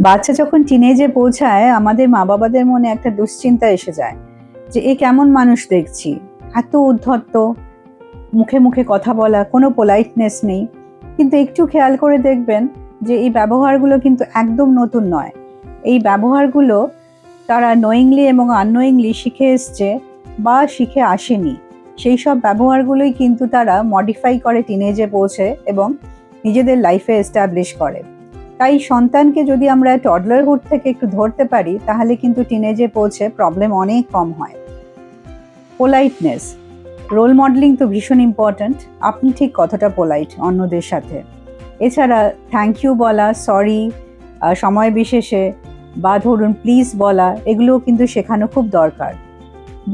বাচ্চা যখন টিনেজে পৌঁছায় আমাদের মা বাবাদের মনে একটা দুশ্চিন্তা এসে যায় যে এ কেমন মানুষ দেখছি, এত উদ্ধত্ত, মুখে মুখে কথা বলা, কোনো পোলাইটনেস নেই। কিন্তু একটু খেয়াল করে দেখবেন যে এই ব্যবহারগুলো কিন্তু একদম নতুন নয়। এই ব্যবহারগুলো তারা নোয়িংলি এবং আননোয়িংলি শিখে এসছে বা শিখে আসেনি। সেই সব ব্যবহারগুলোই কিন্তু তারা মডিফাই করে টিনেজে পৌঁছে এবং নিজেদের লাইফে এস্টাবলিশ করে। তাই সন্তানকে যদি আমরা টডলারহুড থেকে একটু ধরতে পারি তাহলে কিন্তু টিনেজে পৌঁছে প্রবলেম অনেক কম হয়। পোলাইটনেস, রোল মডেলিং তো ভীষণ ইম্পর্ট্যান্ট। আপনি ঠিক কতটা পোলাইট অন্যদের সাথে। এছাড়া থ্যাংক ইউ বলা, সরি, সময় বিশেষে বা ধরুন প্লিজ বলা, এগুলোও কিন্তু শেখানো খুব দরকার।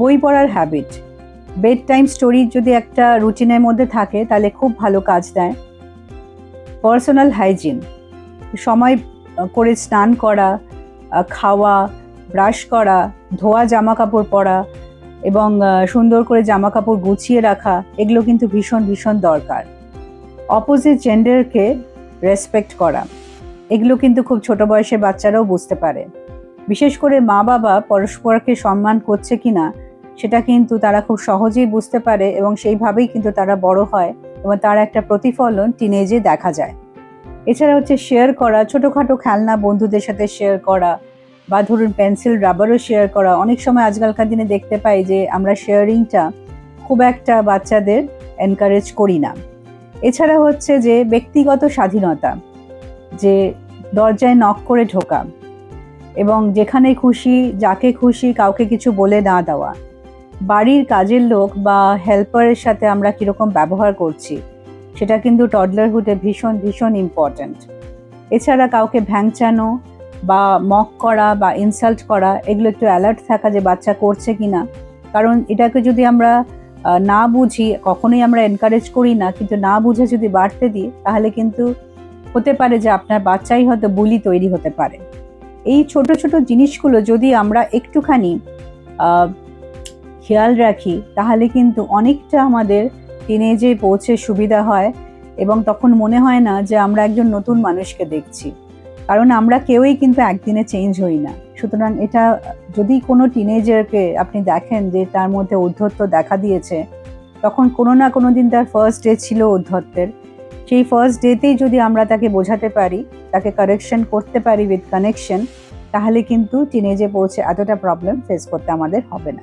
বই পড়ার হ্যাবিট, বেড টাইম স্টোরি যদি একটা রুটিনের মধ্যে থাকে তাহলে খুব ভালো কাজ দেয়। পার্সোনাল হাইজিন, সময় করে স্নান করা, খাওয়া, ব্রাশ করা, ধোয়া জামা কাপড় পরা এবং সুন্দর করে জামা কাপড় গুছিয়ে রাখা, এগুলো কিন্তু ভীষণ ভীষণ দরকার। অপোজিট জেন্ডারকে রেসপেক্ট করা, এগুলো কিন্তু খুব ছোট বয়সের বাচ্চারাও বুঝতে পারে। বিশেষ করে মা বাবা পরস্পরকে সম্মান করছে কিনা সেটা কিন্তু তারা খুব সহজেই বুঝতে পারে এবং সেইভাবেই কিন্তু তারা বড় হয় এবং তার একটা প্রতিফলন টিনেজে দেখা যায়। এছাড়া হচ্ছে শেয়ার করা, ছোটোখাটো খেলনা বন্ধুদের সাথে শেয়ার করা বা ধরুন পেন্সিল রাবারও শেয়ার করা। অনেক সময় আজকালকার দিনে দেখতে পাই যে আমরা শেয়ারিংটা খুব একটা বাচ্চাদের এনকারেজ করি না। এছাড়া হচ্ছে যে ব্যক্তিগত স্বাধীনতা, যে দরজায় নক করে ঢোকা এবং যেখানে খুশি যাকে খুশি কাউকে কিছু বলে না দেওয়া। বাড়ির কাজের লোক বা হেল্পারের সাথে আমরা কীরকম ব্যবহার করছি সেটা কিন্তু টডলারহুডে ভীষণ ভীষণ ইম্পর্ট্যান্ট। এছাড়া কাউকে ভ্যাংচানো বা মক করা বা ইনসাল্ট করা, এগুলো একটু অ্যালার্ট থাকা যে বাচ্চা করছে কিনা। কারণ এটাকে যদি আমরা না বুঝি, কখনোই আমরা এনকারেজ করি না, কিন্তু না বুঝে যদি বাড়তে দিই তাহলে কিন্তু হতে পারে যে আপনার বাচ্চাই হয়তো বুলি তৈরি হতে পারে। এই ছোট ছোট জিনিসগুলো যদি আমরা একটুখানি খেয়াল রাখি তাহলে কিন্তু অনেকটা আমাদের টিনেজে পৌঁছে সুবিধা হয় এবং তখন মনে হয় না যে আমরা একজন নতুন মানুষকে দেখছি। কারণ আমরা কেউই কিন্তু একদিনে চেঞ্জ হই না। সুতরাং এটা যদি কোনো টিনেজারকে আপনি দেখেন যে তার মধ্যে ঔদ্ধত্য দেখা দিয়েছে, তখন কোনো না কোনো দিন তার ফার্স্ট ডে ছিল ঔদ্ধত্যের। সেই ফার্স্ট ডেতেই যদি আমরা তাকে বোঝাতে পারি, তাকে কারেকশন করতে পারি উইথ কানেকশন, তাহলে কিন্তু টিনেজে পৌঁছে এতটা প্রবলেম ফেস করতে আমাদের হবে না।